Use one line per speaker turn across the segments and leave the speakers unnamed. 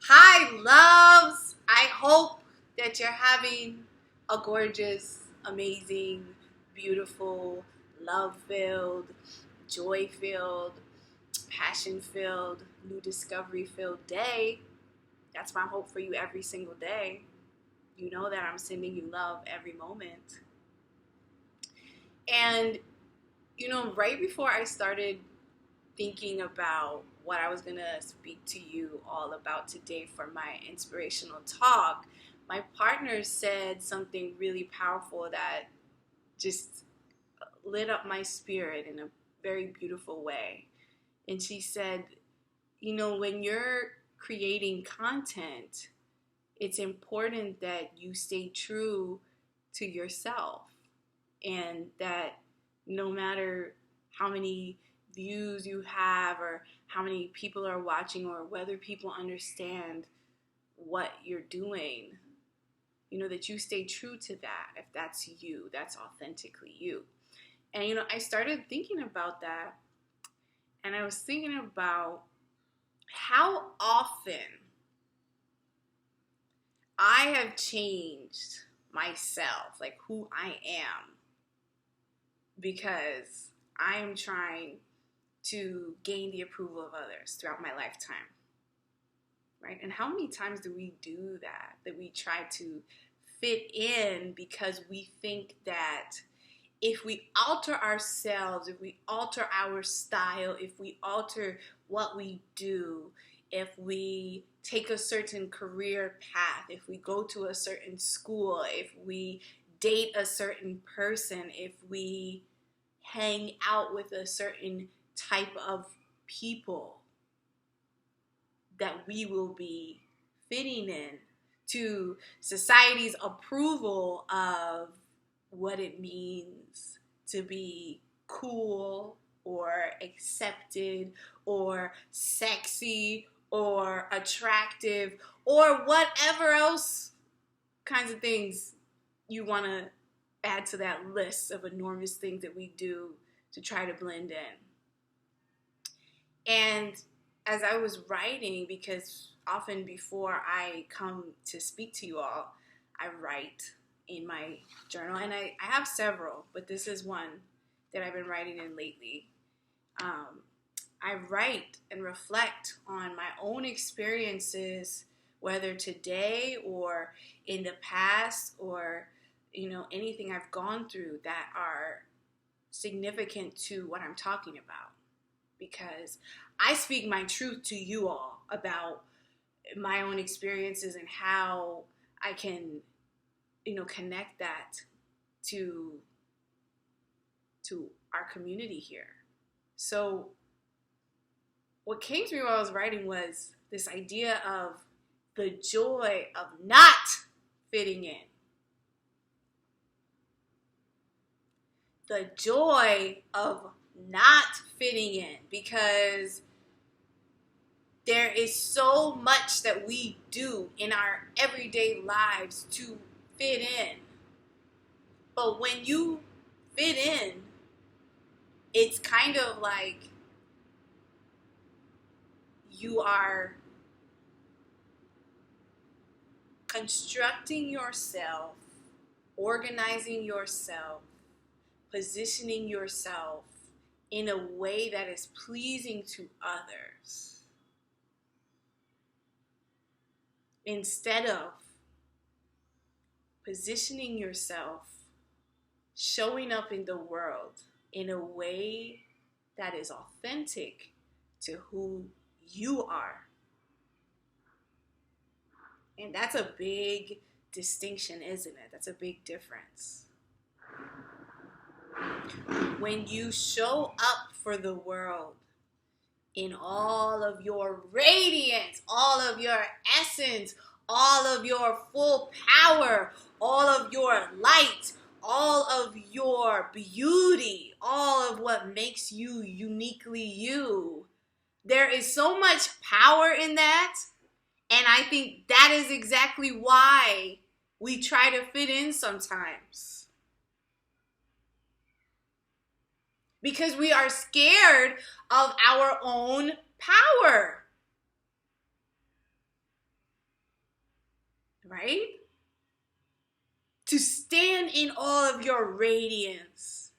Hi, loves. I hope that you're having a gorgeous, amazing, beautiful, love filled, joy filled, passion filled, new discovery filled day. That's my hope for you every single day. You know that I'm sending you love every moment. And, right before I started thinking about what I was going to speak to you all about today for my inspirational talk, my partner said something really powerful that just lit up my spirit in a very beautiful way. And she said, when you're creating content, it's important that you stay true to yourself and that no matter how many views you have or how many people are watching or whether people understand what you're doing, that you stay true to that. If that's you, that's authentically you. And I started thinking about that, and I was thinking about how often I have changed myself, like who I am, because I am trying to gain the approval of others throughout my lifetime, right? And how many times do we do that? That we try to fit in because we think that if we alter ourselves, if we alter our style, if we alter what we do, if we take a certain career path, if we go to a certain school, if we date a certain person, if we hang out with a certain type of people, that we will be fitting in to society's approval of what it means to be cool or accepted or sexy or attractive or whatever else kinds of things you want to add to that list of enormous things that we do to try to blend in. And as I was writing, because often before I come to speak to you all, I write in my journal, and I have several, but this is one that I've been writing in lately. I write and reflect on my own experiences, whether today or in the past or, anything I've gone through that are significant to what I'm talking about. Because I speak my truth to you all about my own experiences and how I can, connect that to our community here. So what came to me while I was writing was this idea of the joy of not fitting in. The joy of not fitting in, because there is so much that we do in our everyday lives to fit in. But when you fit in, it's kind of like you are constructing yourself, organizing yourself, positioning yourself in a way that is pleasing to others, instead of positioning yourself, showing up in the world in a way that is authentic to who you are. And that's a big distinction, isn't it? That's a big difference. When you show up for the world in all of your radiance, all of your essence, all of your full power, all of your light, all of your beauty, all of what makes you uniquely you. There is so much power in that. And I think that is exactly why we try to fit in sometimes. Because we are scared of our own power. right? To stand in all of your radiance,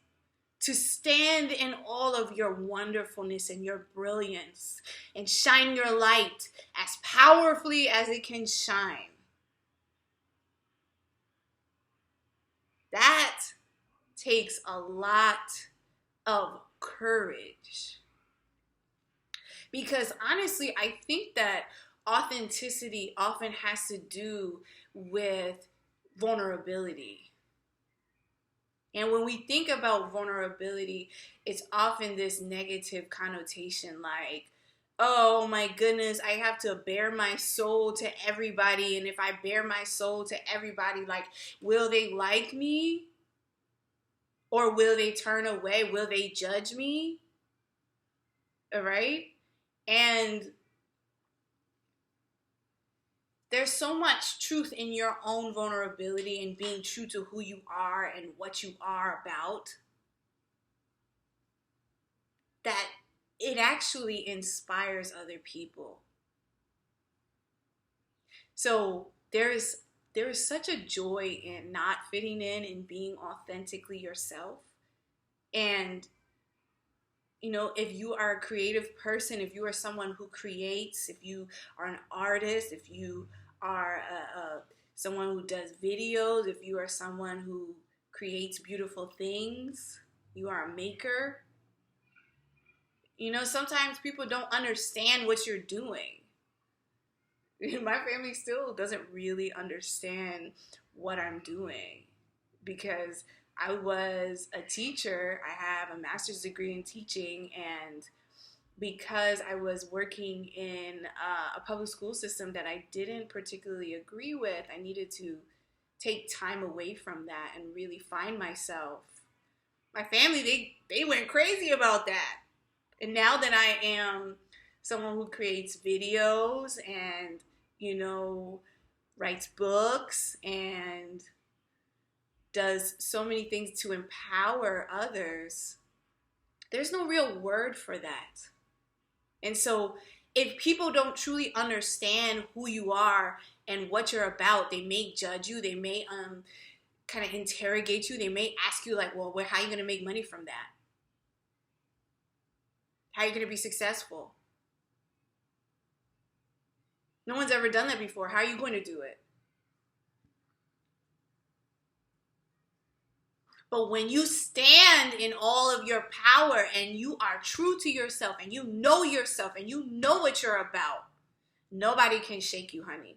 to stand in all of your wonderfulness and your brilliance, and shine your light as powerfully as it can shine. That takes a lot of courage. Because honestly, I think that authenticity often has to do with vulnerability. And when we think about vulnerability, it's often this negative connotation like, oh my goodness, I have to bare my soul to everybody. And if I bare my soul to everybody, like, will they like me? Or will they turn away? Will they judge me? All right? And there's so much truth in your own vulnerability and being true to who you are and what you are about that it actually inspires other people. So there is such a joy in not fitting in and being authentically yourself. And if you are a creative person, if you are someone who creates, if you are an artist, if you are someone who does videos, if you are someone who creates beautiful things, you are a maker. Sometimes people don't understand what you're doing. My family still doesn't really understand what I'm doing because I was a teacher. I have a master's degree in teaching, and because I was working in a public school system that I didn't particularly agree with, I needed to take time away from that and really find myself. My family, they went crazy about that. And now that I am someone who creates videos and, writes books and does so many things to empower others, there's no real word for that. And so if people don't truly understand who you are and what you're about, they may judge you. They may kind of interrogate you. They may ask you like, well, how are you going to make money from that? How are you going to be successful? No one's ever done that before. How are you going to do it? But when you stand in all of your power and you are true to yourself and you know what you're about, nobody can shake you, honey.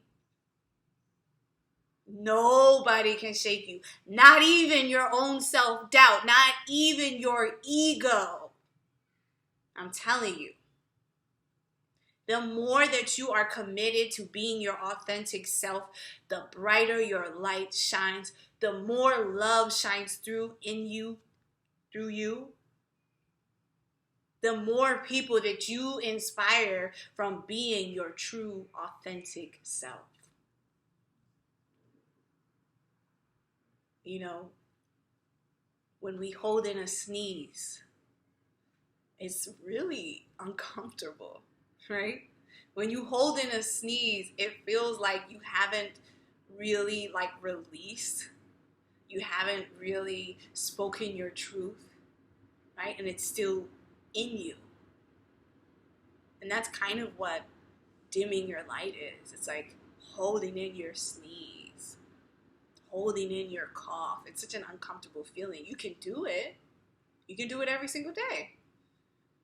Nobody can shake you. Not even your own self-doubt. Not even your ego. I'm telling you. The more that you are committed to being your authentic self, the brighter your light shines, the more love shines through you, the more people that you inspire from being your true, authentic self. When we hold in a sneeze, it's really uncomfortable, right? When you hold in a sneeze, it feels like you haven't really released. You haven't really spoken your truth, right? And it's still in you. And that's kind of what dimming your light is. It's like holding in your sneeze, holding in your cough. It's such an uncomfortable feeling. You can do it. You can do it every single day.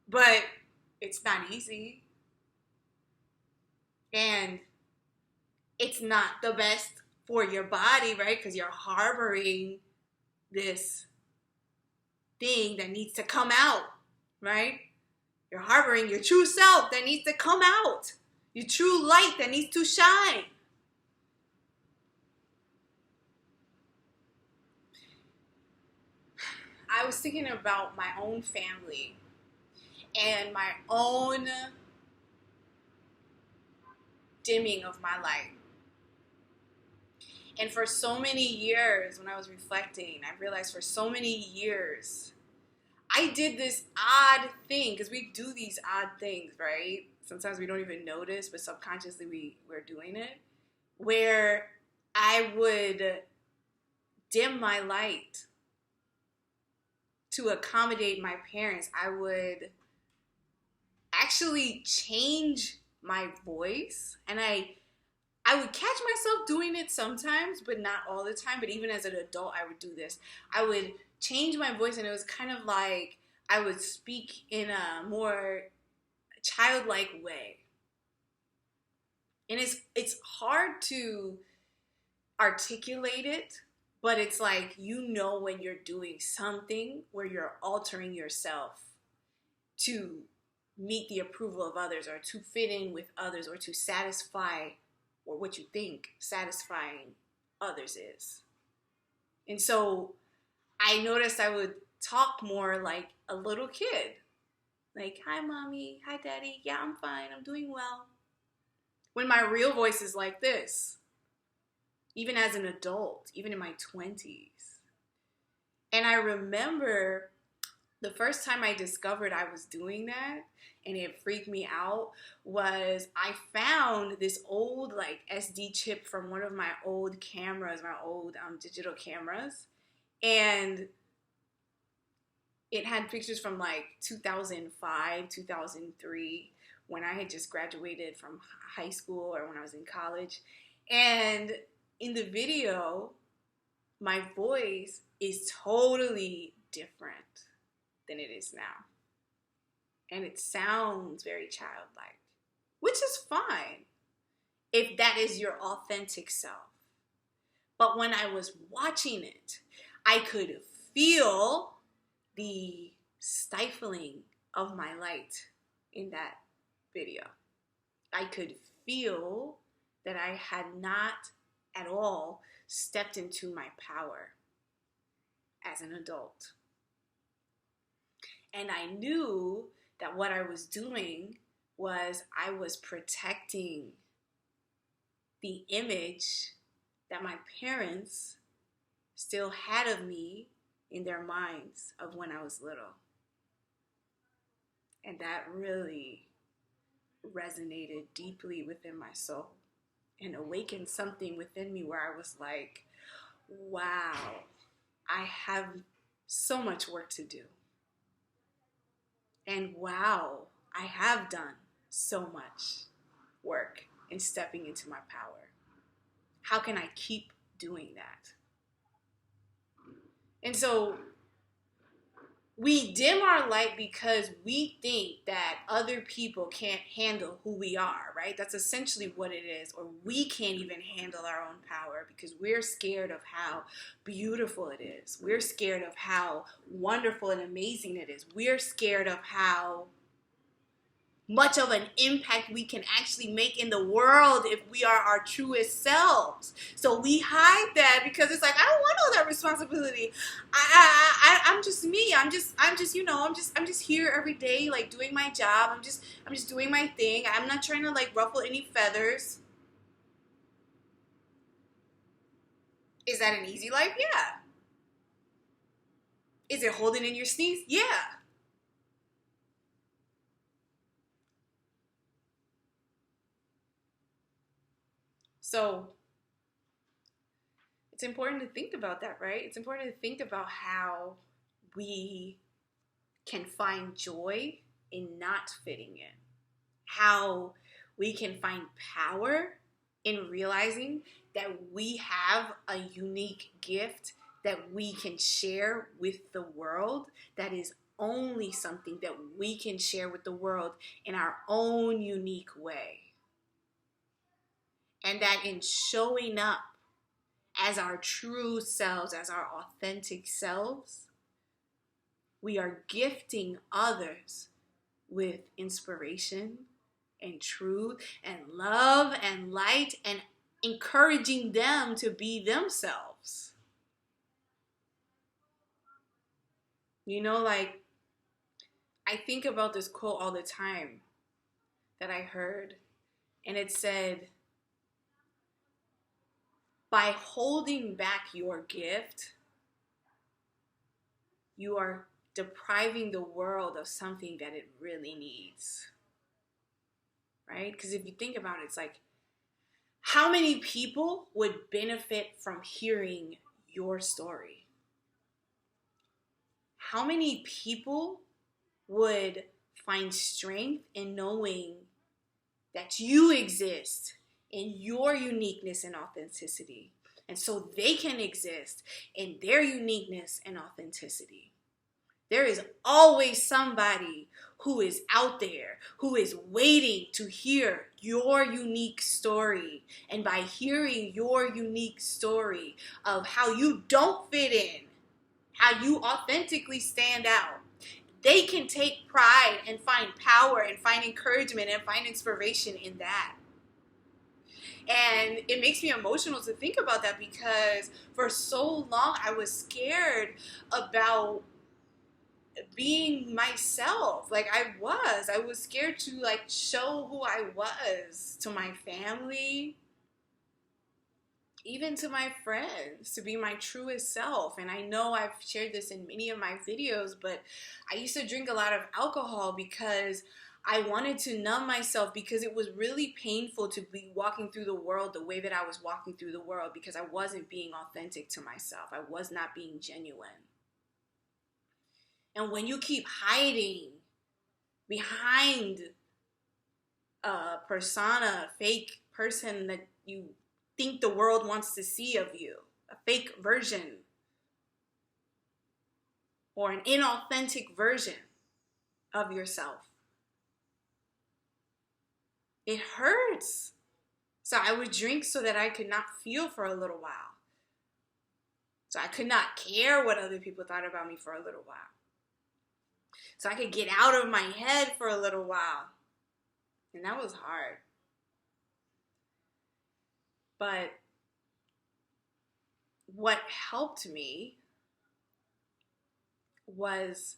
But it's not easy. And it's not the best for your body, right? Because you're harboring this thing that needs to come out, right? You're harboring your true self that needs to come out. Your true light that needs to shine. I was thinking about my own family and my own dimming of my light. And for so many years, when I was reflecting, I realized for so many years, I did this odd thing, because we do these odd things, right? Sometimes we don't even notice, but subconsciously we're doing it, where I would dim my light to accommodate my parents. I would actually change my voice, and I would catch myself doing it sometimes, but not all the time. But even as an adult, I would do this. I would change my voice, and it was kind of like I would speak in a more childlike way. And it's hard to articulate it, but it's like when you're doing something where you're altering yourself to meet the approval of others, or to fit in with others, or to satisfy, or what you think satisfying others is. And so I noticed I would talk more like a little kid. Like, hi, mommy. Hi, daddy. Yeah, I'm fine. I'm doing well. When my real voice is like this, even as an adult, even in my 20s. And I remember the first time I discovered I was doing that, and it freaked me out, was I found this old like SD chip from one of my old cameras, my old digital cameras. And it had pictures from like 2005, 2003, when I had just graduated from high school, or when I was in college. And in the video, my voice is totally different than it is now. And it sounds very childlike, which is fine if that is your authentic self. But when I was watching it, I could feel the stifling of my light in that video. I could feel that I had not at all stepped into my power as an adult. And I knew that what I was doing was I was protecting the image that my parents still had of me in their minds of when I was little. And that really resonated deeply within my soul and awakened something within me where I was like, wow, I have so much work to do. And wow, I have done so much work in stepping into my power. How can I keep doing that? And so we dim our light because we think that other people can't handle who we are, right? That's essentially what it is. Or we can't even handle our own power because we're scared of how beautiful it is. We're scared of how wonderful and amazing it is. We're scared of how much of an impact we can actually make in the world if we are our truest selves. So we hide that because it's like, I don't want all that responsibility. I'm just me. I'm just here every day, like doing my job. I'm just doing my thing. I'm not trying to like ruffle any feathers. Is that an easy life? Yeah. Is it holding in your sneeze? Yeah. So it's important to think about that, right? It's important to think about how we can find joy in not fitting in. How we can find power in realizing that we have a unique gift that we can share with the world, that is only something that we can share with the world in our own unique way. And that in showing up as our true selves, as our authentic selves, we are gifting others with inspiration and truth and love and light and encouraging them to be themselves. Like, I think about this quote all the time that I heard, and it said, by holding back your gift, you are depriving the world of something that it really needs. Right? Because if you think about it, it's like, How many people would benefit from hearing your story? How many people would find strength in knowing that you exist in your uniqueness and authenticity, and so they can exist in their uniqueness and authenticity? There is always somebody who is out there who is waiting to hear your unique story. And by hearing your unique story of how you don't fit in, how you authentically stand out, they can take pride and find power and find encouragement and find inspiration in that. And it makes me emotional to think about that, because for so long I was scared about being myself. Like I was scared to like show who I was to my family, even to my friends, to be my truest self. And I know I've shared this in many of my videos, but I used to drink a lot of alcohol because I wanted to numb myself, because it was really painful to be walking through the world the way that I was walking through the world, because I wasn't being authentic to myself. I was not being genuine. And when you keep hiding behind a persona, a fake person that you think the world wants to see of you, a fake version or an inauthentic version of yourself, it hurts. So I would drink so that I could not feel for a little while. So I could not care what other people thought about me for a little while. So I could get out of my head for a little while. And that was hard. But what helped me was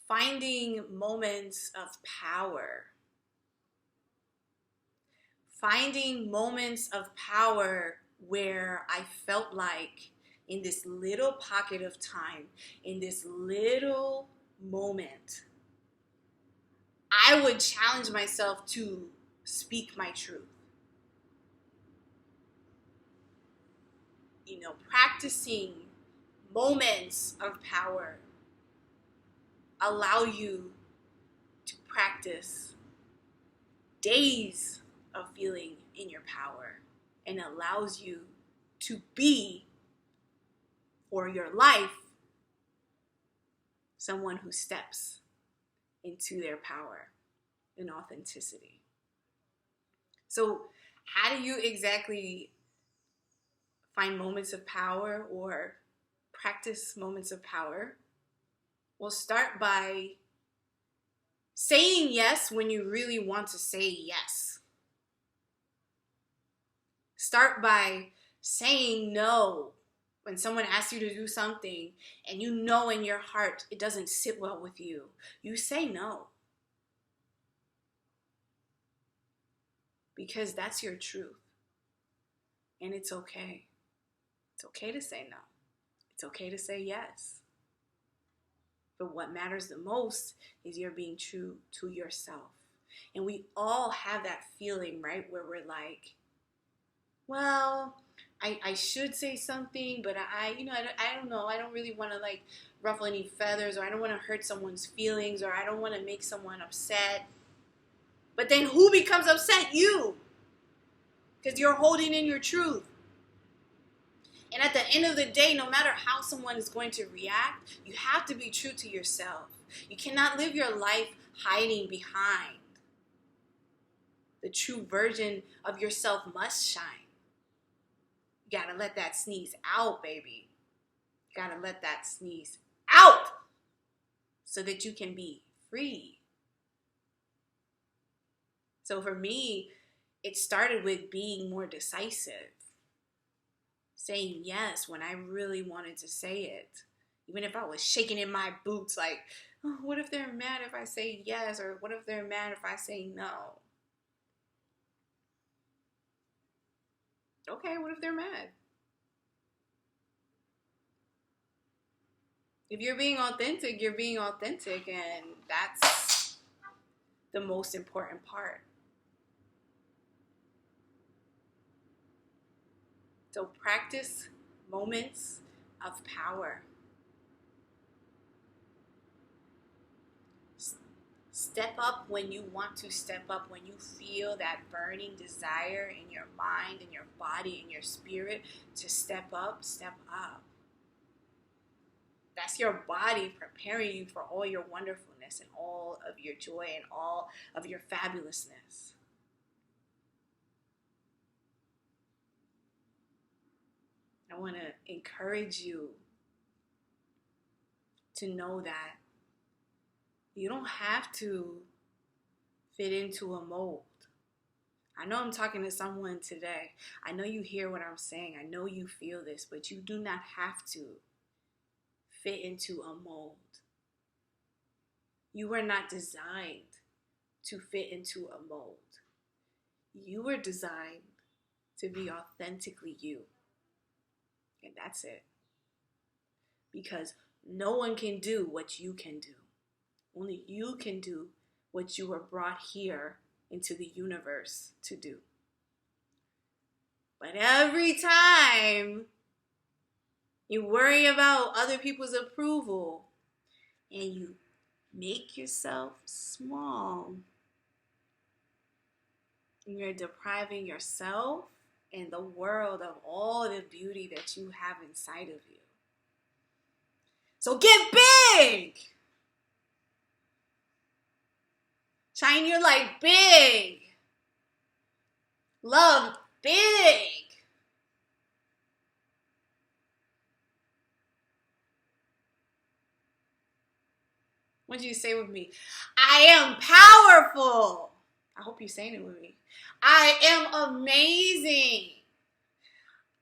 finding moments of power. Finding moments of power where I felt like in this little pocket of time, in this little moment, I would challenge myself to speak my truth. You know, practicing moments of power allow you to practice days of feeling in your power, and allows you to be, for your life, someone who steps into their power and authenticity. So how do you exactly find moments of power or practice moments of power? Well, start by saying yes when you really want to say yes. Start by saying no when someone asks you to do something and you know in your heart it doesn't sit well with you. You say no. Because that's your truth. And it's okay. It's okay to say no. It's okay to say yes. But what matters the most is you're being true to yourself. And we all have that feeling, right? Where we're like, well, I should say something, but I don't know. I don't really want to like ruffle any feathers, or I don't want to hurt someone's feelings, or I don't want to make someone upset. But then who becomes upset? You. Because you're holding in your truth. And at the end of the day, no matter how someone is going to react, you have to be true to yourself. You cannot live your life hiding behind. The true version of yourself must shine. You gotta let that sneeze out, baby. You gotta let that sneeze out so that you can be free. So for me, it started with being more decisive. Saying yes when I really wanted to say it. Even if I was shaking in my boots like, oh, what if they're mad if I say yes? Or what if they're mad if I say no? Okay, what if they're mad? If you're being authentic, you're being authentic, and that's the most important part. So practice moments of power. Step up when you want to step up, when you feel that burning desire in your mind, in your body, in your spirit to step up, step up. That's your body preparing you for all your wonderfulness and all of your joy and all of your fabulousness. I want to encourage you to know that you don't have to fit into a mold. I know I'm talking to someone today. I know you hear what I'm saying. I know you feel this, but you do not have to fit into a mold. You were not designed to fit into a mold. You were designed to be authentically you. And that's it. Because no one can do what you can do. Only you can do what you were brought here into the universe to do. But every time you worry about other people's approval and you make yourself small, you're depriving yourself and the world of all the beauty that you have inside of you. So get big! Shine your light big! Love big! What did you say with me? I am powerful! I hope you're saying it with me. I am amazing!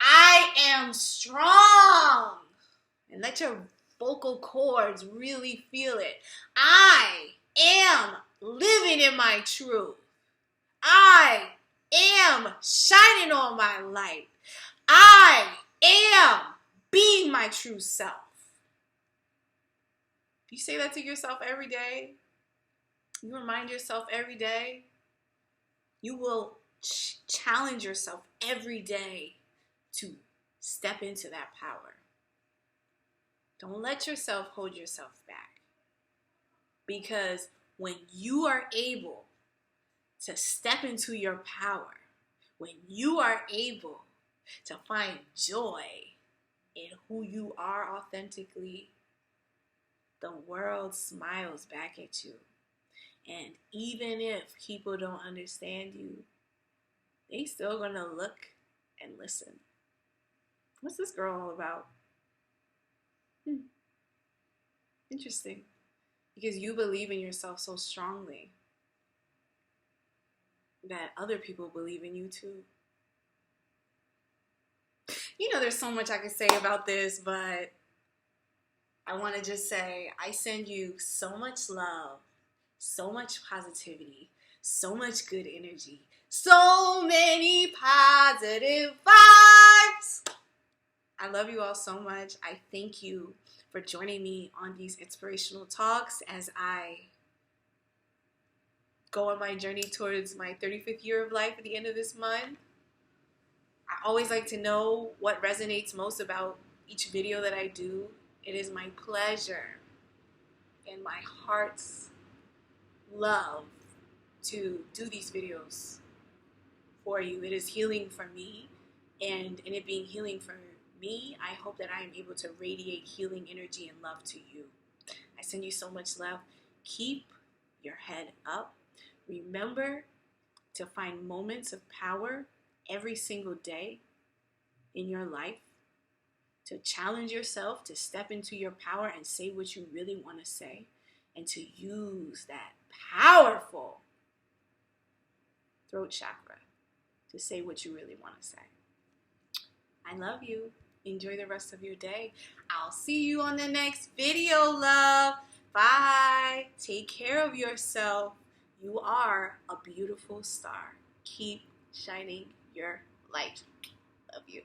I am strong! And let your vocal cords really feel it. I am living in my truth. I am shining on my light. I am being my true self. You say that to yourself every day. You remind yourself every day. You will challenge yourself every day to step into that power. Don't let yourself hold yourself back. Because when you are able to step into your power, when you are able to find joy in who you are authentically, the world smiles back at you. And even if people don't understand you, they still gonna look and listen. What's this girl all about? Interesting. Because you believe in yourself so strongly that other people believe in you too. You know, there's so much I could say about this, but I want to just say I send you so much love, so much positivity, so much good energy, so many positive vibes. I love you all so much. I thank you for joining me on these inspirational talks as I go on my journey towards my 35th year of life at the end of this month. I always like to know what resonates most about each video that I do. It is my pleasure and my heart's love to do these videos for you. It is healing for me, and in it being healing for me, I hope that I am able to radiate healing energy and love to you. I send you so much love. Keep your head up. Remember to find moments of power every single day in your life, to challenge yourself to step into your power and say what you really want to say, and to use that powerful throat chakra to say what you really want to say. I love you. Enjoy the rest of your day. I'll see you on the next video, love. Bye. Take care of yourself. You are a beautiful star. Keep shining your light. Love you.